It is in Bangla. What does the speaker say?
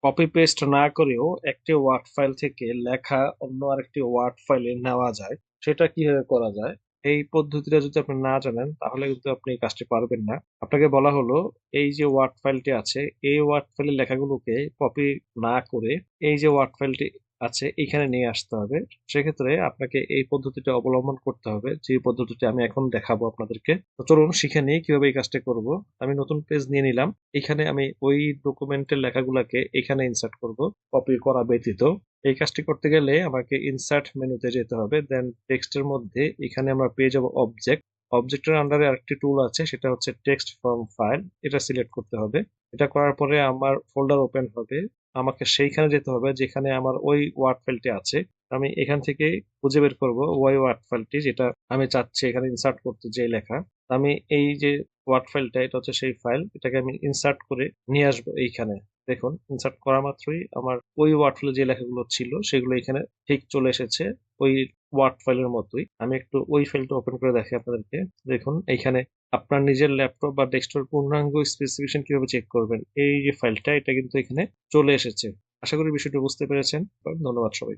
কপি পেস্ট না করেও একটি ওয়ার্ড ফাইল থেকে লেখা অন্য আরেকটি ওয়ার্ড ফাইলে নেওয়া যায়। সেটা কিভাবে করা যায়, এই পদ্ধতিটা যদি আপনি না জানেন তাহলে কিন্তু আপনি এই কাজটি পারবেন না। আপনাকে বলা হলো এই যে ওয়ার্ড ফাইলটি আছে, এই ওয়ার্ড ফাইলের লেখাগুলোকে কপি না করে এই যে ওয়ার্ড ফাইলটি আছে এখানে নিয়ে আসতে হবে। সেক্ষেত্রে আপনাকে এই পদ্ধতিটা অবলম্বন করতে হবে, যে পদ্ধতিটি আমি এখন দেখাবো আপনাদেরকে। তো চলুন শিখে নিই কিভাবে এই কাজটা করব। আমি নতুন পেজ নিয়ে নিলাম। এখানে আমি ওই ডকুমেন্টের লেখাগুলোকে এখানে ইনসার্ট করব, কপি করা ব্যতীত। এই কাজটি করতে গেলে আমাকে ইনসার্ট মেনুতে যেতে হবে, দেন টেক্সটের মধ্যে এখানে আমরা পেয়ে যাব অবজেক্ট। অবজেক্টের আন্ডারে আরেকটি টুল আছে, সেটা হচ্ছে টেক্সট ফ্রম ফাইল। এটা সিলেক্ট করতে হবে। এটা করার পরে আমার ফোল্ডার ওপেন হবে। আমাকে সেইখানে যেতে হবে যেখানে আমার ওই ওয়ার্ড ফাইলটি আছে। আমি এখান থেকে খুঁজে বের করব ওই ওয়ার্ড ফাইলটি যেটা আমি চাচ্ছি এখানে ইনসার্ট করতে, যে লেখা। আমি এই যে ওয়ার্ড ফাইলটা, এটা হচ্ছে সেই ফাইল, এটাকে আমি ইনসার্ট করে নিয়ে আসবো এইখানে। দেখুন ইনসার্ট করা মাত্রই আমার ওই ওয়ার্ড ফাইলে যে লেখাগুলো ছিল সেগুলো এখানে ঠিক চলে এসেছে, ওই ওয়ার্ড ফাইলের মতোই। আমি একটু ওই ফাইলটা ওপেন করে দেখি আপনাদেরকে। দেখুন এইখানে আপনার নিজের ল্যাপটপ বা ডেস্কটপ পূর্ণাঙ্গ স্পেসিফিকেশন কিভাবে চেক করবেন, এই যে ফাইলটা এটা কিন্তু এখানে চলে এসেছে। আশা করি বিষয়টা বুঝতে পেরেছেন। ধন্যবাদ সবাই।